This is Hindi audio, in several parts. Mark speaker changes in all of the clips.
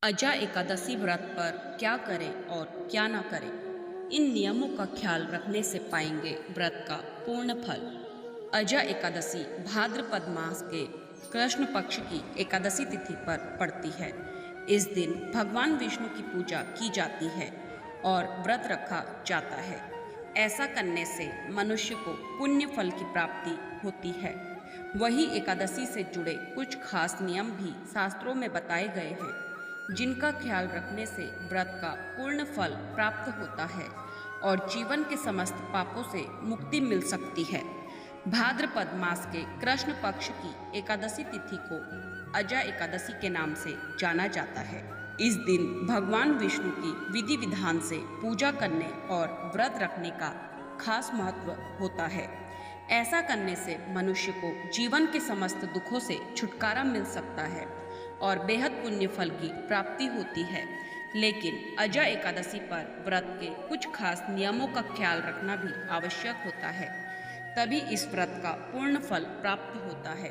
Speaker 1: अजा एकादशी व्रत पर क्या करें और क्या ना करें, इन नियमों का ख्याल रखने से पाएंगे व्रत का पूर्ण फल। अजा एकादशी भाद्रपद मास के कृष्ण पक्ष की एकादशी तिथि पर पड़ती है। इस दिन भगवान विष्णु की पूजा की जाती है और व्रत रखा जाता है। ऐसा करने से मनुष्य को पुण्य फल की प्राप्ति होती है। वही एकादशी से जुड़े कुछ खास नियम भी शास्त्रों में बताए गए हैं, जिनका ख्याल रखने से व्रत का पूर्ण फल प्राप्त होता है और जीवन के समस्त पापों से मुक्ति मिल सकती है। भाद्रपद मास के कृष्ण पक्ष की एकादशी तिथि को अजा एकादशी के नाम से जाना जाता है। इस दिन भगवान विष्णु की विधि विधान से पूजा करने और व्रत रखने का खास महत्व होता है। ऐसा करने से मनुष्य को जीवन के समस्त दुखों से छुटकारा मिल सकता है और बेहद पुण्य फल की प्राप्ति होती है। लेकिन अजा एकादशी पर व्रत के कुछ खास नियमों का ख्याल रखना भी आवश्यक होता है, तभी इस व्रत का पूर्ण फल प्राप्त होता है।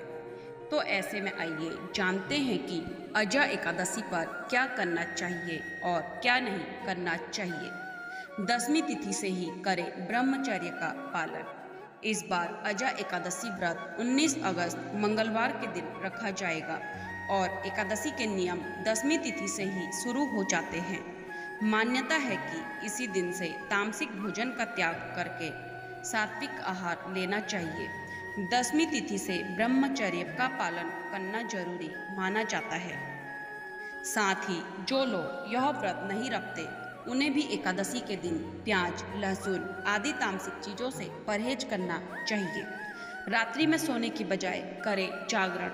Speaker 1: तो ऐसे में आइए जानते हैं कि अजा एकादशी पर क्या करना चाहिए और क्या नहीं करना चाहिए। दसवीं तिथि से ही करें ब्रह्मचर्य का पालन। इस बार अजा एकादशी व्रत 19 अगस्त मंगलवार के दिन रखा जाएगा और एकादशी के नियम दसवीं तिथि से ही शुरू हो जाते हैं। मान्यता है कि इसी दिन से तामसिक भोजन का त्याग करके सात्विक आहार लेना चाहिए। दसवीं तिथि से ब्रह्मचर्य का पालन करना जरूरी माना जाता है। साथ ही जो लोग यह व्रत नहीं रखते, उन्हें भी एकादशी के दिन प्याज, लहसुन आदि तामसिक चीज़ों से परहेज करना चाहिए। रात्रि में सोने की बजाय करें जागरण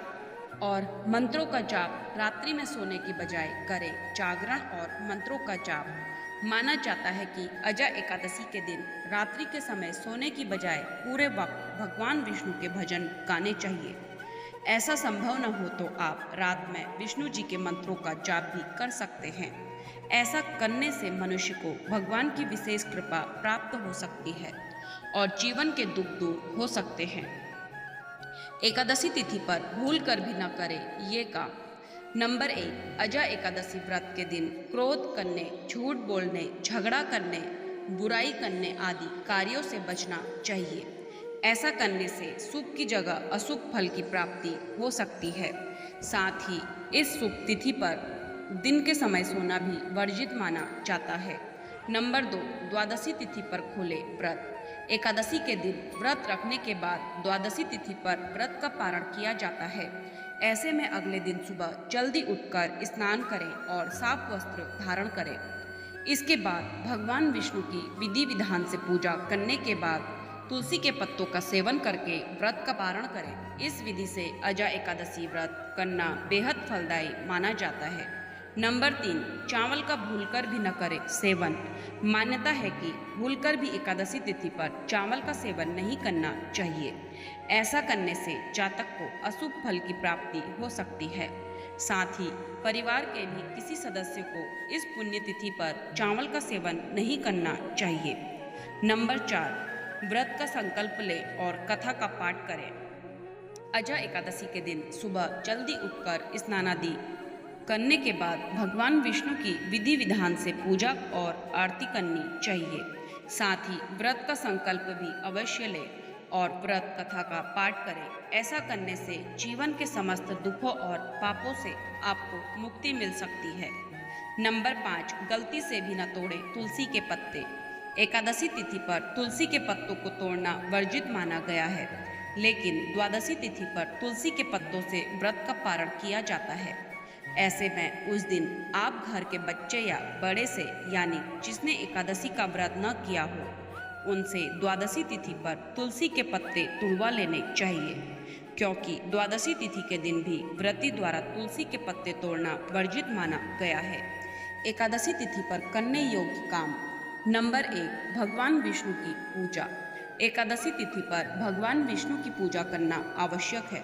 Speaker 1: और मंत्रों का जाप। रात्रि में सोने की बजाय करें जागरण और मंत्रों का जाप। माना जाता है कि अजा एकादशी के दिन रात्रि के समय सोने की बजाय पूरे वक्त भगवान विष्णु के भजन गाने चाहिए। ऐसा संभव न हो तो आप रात में विष्णु जी के मंत्रों का जाप भी कर सकते हैं। ऐसा करने से मनुष्य को भगवान की विशेष कृपा प्राप्त हो सकती है और जीवन के दुख दूर हो सकते हैं। एकादशी तिथि पर भूल कर भी न करें ये काम। नंबर 1, अजा एकादशी व्रत के दिन क्रोध करने, झूठ बोलने, झगड़ा करने, बुराई करने आदि कार्यों से बचना चाहिए। ऐसा करने से शुभ की जगह अशुभ फल की प्राप्ति हो सकती है। साथ ही इस शुभ तिथि पर दिन के समय सोना भी वर्जित माना जाता है। नंबर 2, द्वादशी तिथि पर खोले व्रत। एकादशी के दिन व्रत रखने के बाद द्वादशी तिथि पर व्रत का पारण किया जाता है। ऐसे में अगले दिन सुबह जल्दी उठकर स्नान करें और साफ वस्त्र धारण करें। इसके बाद भगवान विष्णु की विधि विधान से पूजा करने के बाद तुलसी के पत्तों का सेवन करके व्रत का पारण करें। इस विधि से अजा एकादशी व्रत करना बेहद फलदायी माना जाता है। नंबर 3, चावल का भूलकर भी न करें सेवन। मान्यता है कि भूलकर भी एकादशी तिथि पर चावल का सेवन नहीं करना चाहिए। ऐसा करने से जातक को अशुभ फल की प्राप्ति हो सकती है। साथ ही परिवार के भी किसी सदस्य को इस पुण्य तिथि पर चावल का सेवन नहीं करना चाहिए। नंबर 4, व्रत का संकल्प लें और कथा का पाठ करें। अजा एकादशी के दिन सुबह जल्दी उठकर स्नानादि करने के बाद भगवान विष्णु की विधि विधान से पूजा और आरती करनी चाहिए। साथ ही व्रत का संकल्प भी अवश्य लें और व्रत कथा का पाठ करें। ऐसा करने से जीवन के समस्त दुखों और पापों से आपको मुक्ति मिल सकती है। नंबर 5, गलती से भी न तोड़ें तुलसी के पत्ते। एकादशी तिथि पर तुलसी के पत्तों को तोड़ना वर्जित माना गया है, लेकिन द्वादशी तिथि पर तुलसी के पत्तों से व्रत का पारण किया जाता है। ऐसे में उस दिन आप घर के बच्चे या बड़े से, यानी जिसने एकादशी का व्रत न किया हो, उनसे द्वादशी तिथि पर तुलसी के पत्ते तुड़वा लेने चाहिए, क्योंकि द्वादशी तिथि के दिन भी व्रती द्वारा तुलसी के पत्ते तोड़ना वर्जित माना गया है। एकादशी तिथि पर करने योग्य काम। नंबर 1, भगवान विष्णु की पूजा। एकादशी तिथि पर भगवान विष्णु की पूजा करना आवश्यक है।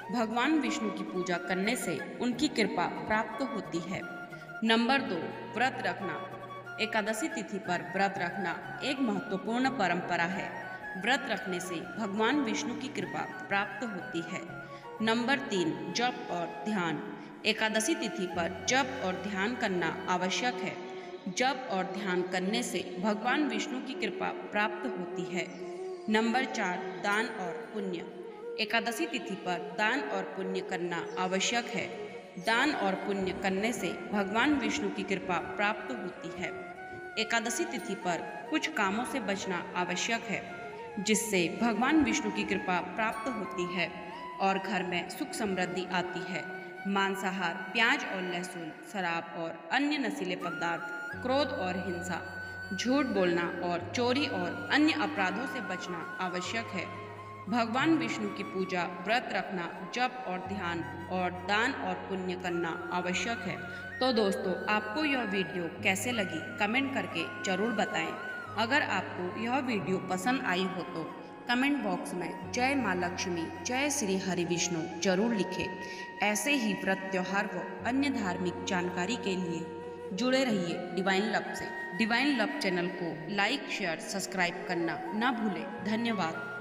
Speaker 1: भगवान विष्णु की पूजा करने से उनकी कृपा प्राप्त होती है। नंबर 2, व्रत रखना। एकादशी तिथि पर व्रत रखना एक महत्वपूर्ण परंपरा है। व्रत रखने से भगवान विष्णु की कृपा प्राप्त होती है। नंबर 3, जप और ध्यान। एकादशी तिथि पर जप और ध्यान करना आवश्यक है। जप और ध्यान करने से भगवान विष्णु की कृपा प्राप्त होती है। नंबर 4, दान और पुण्य। एकादशी तिथि पर दान और पुण्य करना आवश्यक है। दान और पुण्य करने से भगवान विष्णु की कृपा प्राप्त होती है। एकादशी तिथि पर कुछ कामों से बचना आवश्यक है, जिससे भगवान विष्णु की कृपा प्राप्त होती है और घर में सुख समृद्धि आती है। मांसाहार, प्याज और लहसुन, शराब और अन्य नशीले पदार्थ, क्रोध और हिंसा, झूठ बोलना और चोरी और अन्य अपराधों से बचना आवश्यक है। भगवान विष्णु की पूजा, व्रत रखना, जप और ध्यान और दान और पुण्य करना आवश्यक है। तो दोस्तों, आपको यह वीडियो कैसे लगी कमेंट करके ज़रूर बताएं। अगर आपको यह वीडियो पसंद आई हो तो कमेंट बॉक्स में जय माँ लक्ष्मी, जय श्री हरि विष्णु जरूर लिखें। ऐसे ही व्रत, त्योहार व अन्य धार्मिक जानकारी के लिए जुड़े रहिए डिवाइन लव से। डिवाइन लव चैनल को लाइक, शेयर, सब्सक्राइब करना ना भूलें। धन्यवाद।